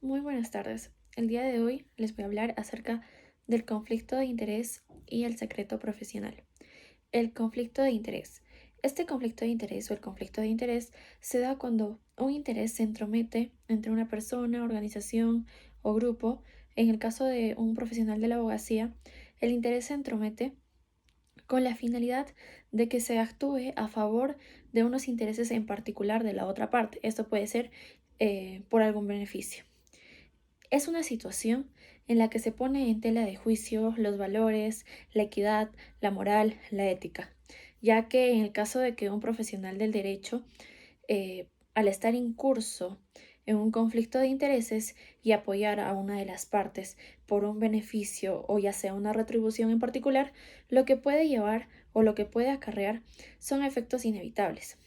Muy buenas tardes. El día de hoy les voy a hablar acerca del conflicto de interés y el secreto profesional. El conflicto de interés. Este conflicto de interés o el conflicto de interés se da cuando un interés se entromete entre una persona, organización o grupo. En el caso de un profesional de la abogacía, el interés se entromete con la finalidad de que se actúe a favor de unos intereses en particular de la otra parte. Esto puede ser por algún beneficio. Es una situación en la que se pone en tela de juicio los valores, la equidad, la moral, la ética, ya que en el caso de que un profesional del derecho, al estar incurso en un conflicto de intereses y apoyar a una de las partes por un beneficio o ya sea una retribución en particular, lo que puede llevar o lo que puede acarrear son efectos inevitables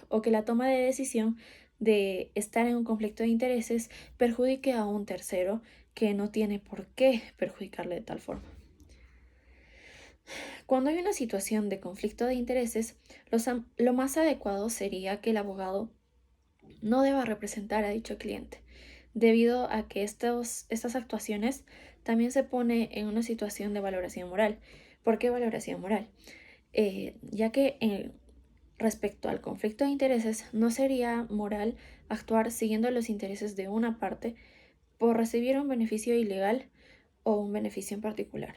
o que la toma de decisión de estar en un conflicto de intereses perjudique a un tercero que no tiene por qué perjudicarle de tal forma. Cuando hay una situación de conflicto de intereses, lo más adecuado sería que el abogado no deba representar a dicho cliente, debido a que estas actuaciones también se pone en una situación de valoración moral. ¿Por qué valoración moral? Ya que respecto al conflicto de intereses, no sería moral actuar siguiendo los intereses de una parte por recibir un beneficio ilegal o un beneficio en particular.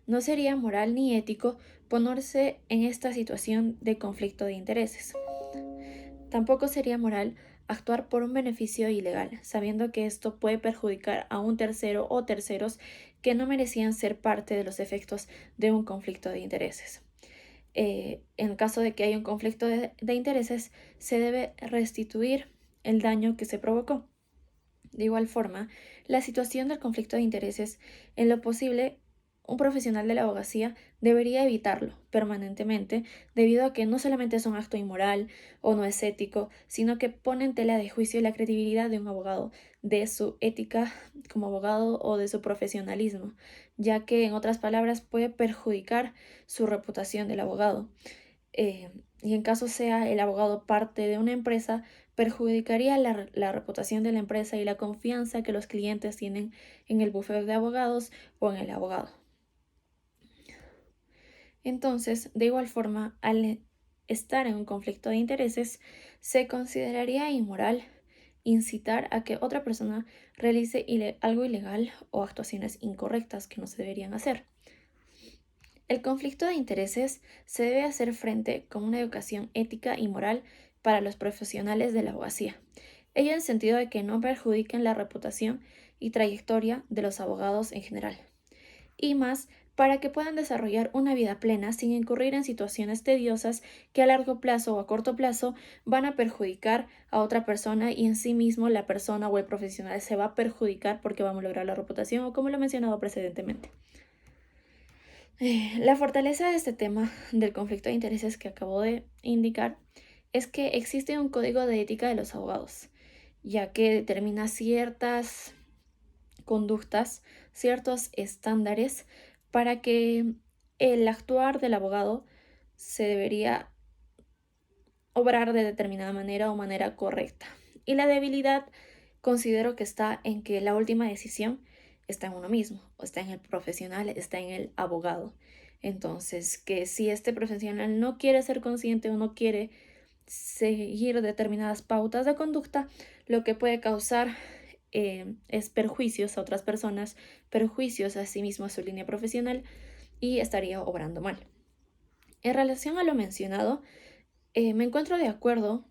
No sería moral ni ético ponerse en esta situación de conflicto de intereses. Tampoco sería moral actuar por un beneficio ilegal, sabiendo que esto puede perjudicar a un tercero o terceros que no merecían ser parte de los efectos de un conflicto de intereses. En caso de que haya un conflicto de intereses, se debe restituir el daño que se provocó. De igual forma, la situación del conflicto de intereses, en lo posible, un profesional de la abogacía debería evitarlo permanentemente, debido a que no solamente es un acto inmoral o no es ético, sino que pone en tela de juicio la credibilidad de un abogado, de su ética como abogado o de su profesionalismo, ya que, en otras palabras, puede perjudicar su reputación del abogado. Y en caso sea el abogado parte de una empresa, perjudicaría la reputación de la empresa y la confianza que los clientes tienen en el bufete de abogados o en el abogado. Entonces, de igual forma, al estar en un conflicto de intereses, se consideraría inmoral incitar a que otra persona realice algo ilegal o actuaciones incorrectas que no se deberían hacer. El conflicto de intereses se debe hacer frente con una educación ética y moral para los profesionales de la abogacía, ello en sentido de que no perjudiquen la reputación y trayectoria de los abogados en general, y más para que puedan desarrollar una vida plena sin incurrir en situaciones tediosas que a largo plazo o a corto plazo van a perjudicar a otra persona y en sí mismo la persona o el profesional se va a perjudicar porque va a lograr la reputación o como lo he mencionado precedentemente. La fortaleza de este tema del conflicto de intereses que acabo de indicar es que existe un código de ética de los abogados, ya que determina ciertas conductas, ciertos estándares para que el actuar del abogado se debería obrar de determinada manera o manera correcta. Y la debilidad considero que está en que la última decisión está en uno mismo, o está en el profesional, está en el abogado. Entonces, que si este profesional no quiere ser consciente o no quiere seguir determinadas pautas de conducta, lo que puede causar es perjuicios a otras personas, perjuicios a sí mismo a su línea profesional y estaría obrando mal. En relación a lo mencionado, me encuentro de acuerdo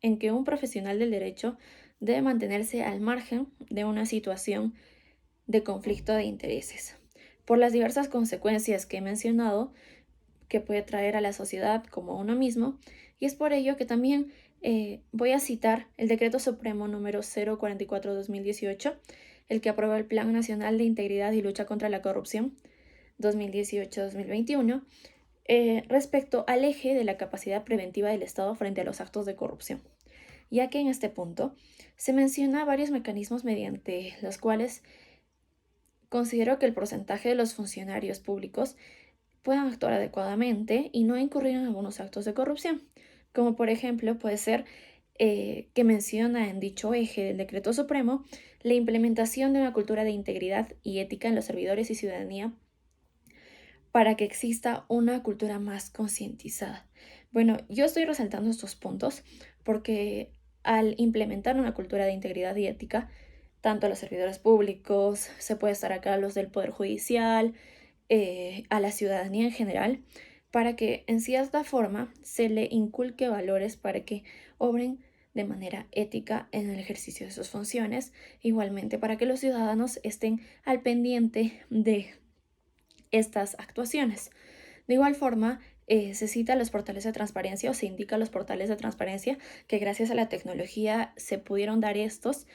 en que un profesional del derecho debe mantenerse al margen de una situación de conflicto de intereses, por las diversas consecuencias que he mencionado que puede traer a la sociedad como a uno mismo, y es por ello que también voy a citar el Decreto Supremo número 044-2018, el que aprueba el Plan Nacional de Integridad y Lucha contra la Corrupción 2018-2021, respecto al eje de la capacidad preventiva del Estado frente a los actos de corrupción, ya que en este punto se menciona varios mecanismos mediante los cuales considero que el porcentaje de los funcionarios públicos puedan actuar adecuadamente y no incurrir en algunos actos de corrupción, como por ejemplo puede ser que menciona en dicho eje del Decreto Supremo la implementación de una cultura de integridad y ética en los servidores y ciudadanía para que exista una cultura más concientizada. Bueno, yo estoy resaltando estos puntos porque al implementar una cultura de integridad y ética, tanto a los servidores públicos, se puede estar acá a los del Poder Judicial, a la ciudadanía en general, para que en cierta forma se le inculque valores para que obren de manera ética en el ejercicio de sus funciones, igualmente para que los ciudadanos estén al pendiente de estas actuaciones. De igual forma, se cita los portales de transparencia o se indica los portales de transparencia que gracias a la tecnología se pudieron dar estos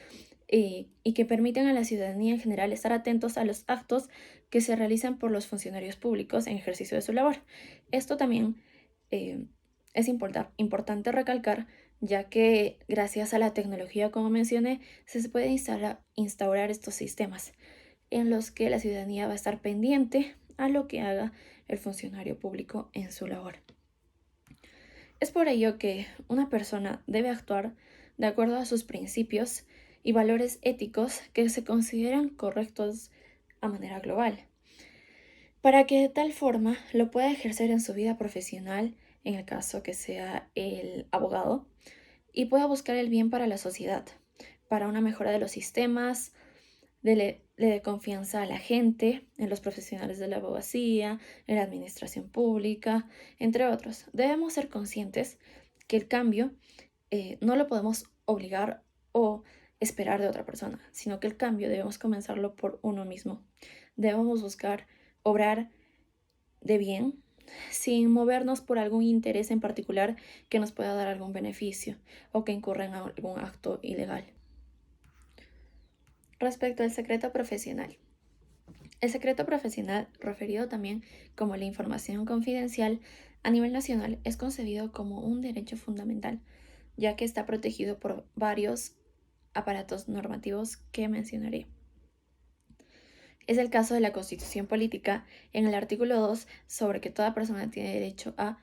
y que permiten a la ciudadanía en general estar atentos a los actos que se realizan por los funcionarios públicos en ejercicio de su labor. Esto también eh, es importante recalcar, ya que gracias a la tecnología, como mencioné, se puede instaurar estos sistemas en los que la ciudadanía va a estar pendiente a lo que haga el funcionario público en su labor. Es por ello que una persona debe actuar de acuerdo a sus principios y valores éticos que se consideran correctos a manera global, para que de tal forma lo pueda ejercer en su vida profesional, en el caso que sea el abogado, y pueda buscar el bien para la sociedad, para una mejora de los sistemas, le dé confianza a la gente, en los profesionales de la abogacía, en la administración pública, entre otros. Debemos ser conscientes que el cambio no lo podemos obligar o esperar de otra persona, sino que el cambio debemos comenzarlo por uno mismo. Debemos buscar obrar de bien sin movernos por algún interés en particular que nos pueda dar algún beneficio o que incurra en algún acto ilegal. Respecto al secreto profesional. El secreto profesional, referido también como la información confidencial, a nivel nacional es concebido como un derecho fundamental, ya que está protegido por varios aparatos normativos que mencionaré. Es el caso de la Constitución Política, en el artículo 2, sobre que toda persona tiene derecho a,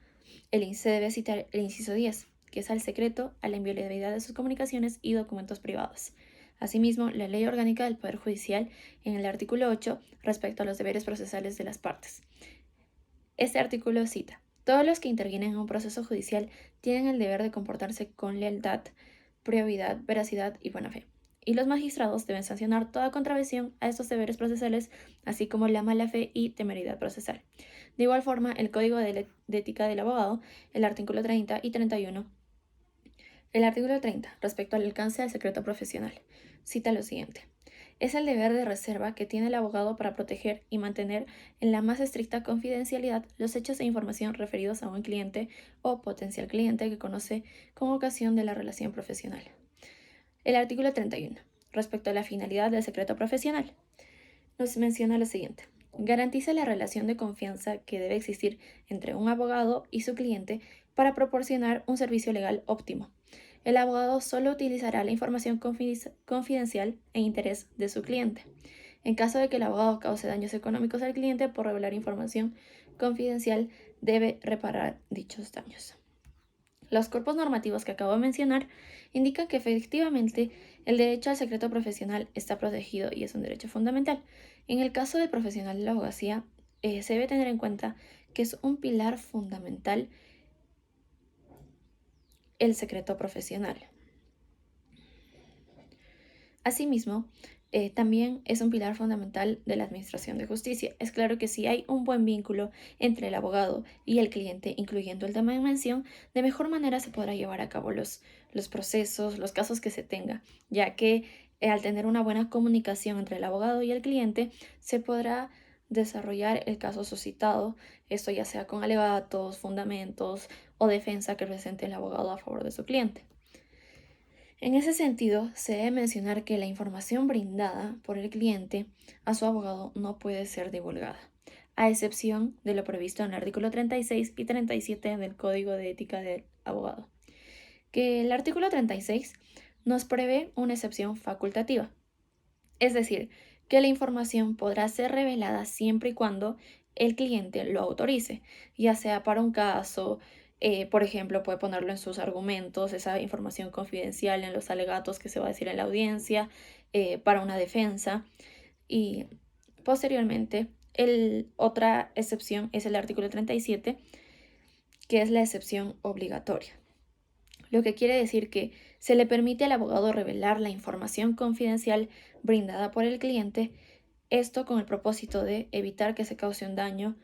se debe citar el inciso 10, que es al secreto, a la inviolabilidad de sus comunicaciones y documentos privados. Asimismo, la Ley Orgánica del Poder Judicial, en el artículo 8, respecto a los deberes procesales de las partes. Este artículo cita: todos los que intervienen en un proceso judicial tienen el deber de comportarse con lealtad, probidad, veracidad y buena fe. Y los magistrados deben sancionar toda contravención a estos deberes procesales, así como la mala fe y temeridad procesal. De igual forma, el Código de Ética del Abogado, el artículo 30 y 31. El artículo 30, respecto al alcance del secreto profesional, cita lo siguiente: es el deber de reserva que tiene el abogado para proteger y mantener en la más estricta confidencialidad los hechos e información referidos a un cliente o potencial cliente que conoce con ocasión de la relación profesional. El artículo 31, respecto a la finalidad del secreto profesional, nos menciona lo siguiente: garantiza la relación de confianza que debe existir entre un abogado y su cliente para proporcionar un servicio legal óptimo. El abogado solo utilizará la información confidencial e interés de su cliente. En caso de que el abogado cause daños económicos al cliente por revelar información confidencial, debe reparar dichos daños. Los cuerpos normativos que acabo de mencionar indican que efectivamente el derecho al secreto profesional está protegido y es un derecho fundamental. En el caso del profesional de la abogacía, se debe tener en cuenta que es un pilar fundamental el secreto profesional. Asimismo, también es un pilar fundamental de la administración de justicia. Es claro que si hay un buen vínculo entre el abogado y el cliente, incluyendo el tema de mención, de mejor manera se podrá llevar a cabo los procesos, los casos que se tenga, ya que al tener una buena comunicación entre el abogado y el cliente, se podrá desarrollar el caso suscitado, esto ya sea con alegatos, fundamentos o defensa que presente el abogado a favor de su cliente. En ese sentido, se debe mencionar que la información brindada por el cliente a su abogado no puede ser divulgada, a excepción de lo previsto en el artículo 36 y 37 del Código de Ética del Abogado, que el artículo 36 nos prevé una excepción facultativa, es decir, que la información podrá ser revelada siempre y cuando el cliente lo autorice, ya sea para un caso, Por ejemplo, puede ponerlo en sus argumentos, esa información confidencial en los alegatos que se va a decir en la audiencia, para una defensa. Y posteriormente, otra excepción es el artículo 37, que es la excepción obligatoria. Lo que quiere decir que se le permite al abogado revelar la información confidencial brindada por el cliente, esto con el propósito de evitar que se cause un daño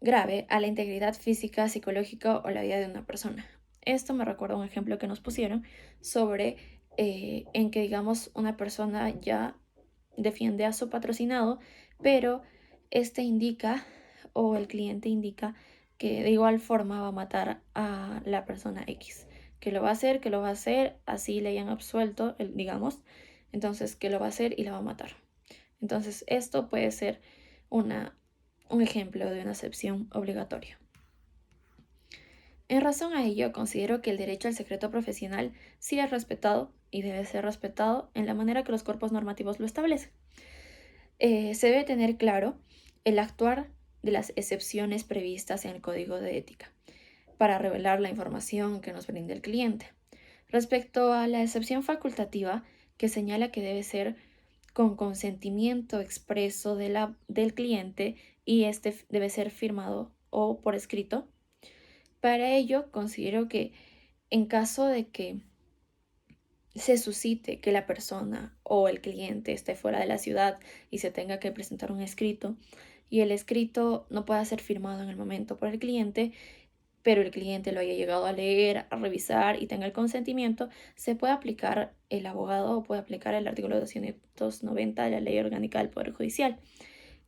grave a la integridad física, psicológica o la vida de una persona. Esto me recuerda un ejemplo que nos pusieron sobre en que, digamos, una persona ya defiende a su patrocinado, pero este indica o el cliente indica que de igual forma va a matar a la persona X, que lo va a hacer, así le hayan absuelto, digamos, entonces que lo va a hacer y la va a matar. Entonces esto puede ser una, un ejemplo de una excepción obligatoria. En razón a ello, considero que el derecho al secreto profesional sí es respetado y debe ser respetado en la manera que los cuerpos normativos lo establecen. Se debe tener claro el actuar de las excepciones previstas en el Código de Ética para revelar la información que nos brinda el cliente. Respecto a la excepción facultativa, que señala que debe ser con consentimiento expreso del cliente y este debe ser firmado o por escrito. Para ello, considero que en caso de que se suscite que la persona o el cliente esté fuera de la ciudad y se tenga que presentar un escrito y el escrito no pueda ser firmado en el momento por el cliente, pero el cliente lo haya llegado a leer, a revisar y tenga el consentimiento, se puede aplicar el abogado o puede aplicar el artículo 290 de la Ley Orgánica del Poder Judicial,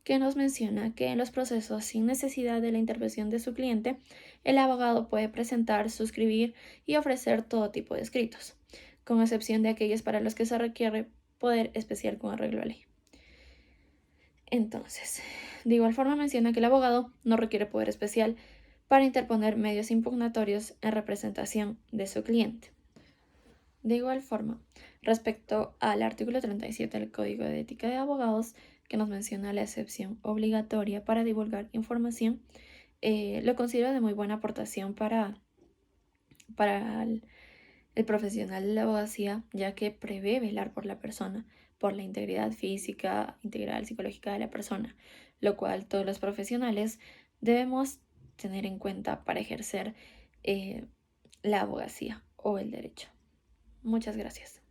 que nos menciona que en los procesos sin necesidad de la intervención de su cliente, el abogado puede presentar, suscribir y ofrecer todo tipo de escritos, con excepción de aquellos para los que se requiere poder especial con arreglo a ley. Entonces, de igual forma menciona que el abogado no requiere poder especial para interponer medios impugnatorios en representación de su cliente. De igual forma, respecto al artículo 37 del Código de Ética de Abogados, que nos menciona la excepción obligatoria para divulgar información, lo considero de muy buena aportación para el profesional de la abogacía, ya que prevé velar por la persona, por la integridad física, integral, psicológica de la persona, lo cual todos los profesionales debemos tener en cuenta para ejercer la abogacía o el derecho. Muchas gracias.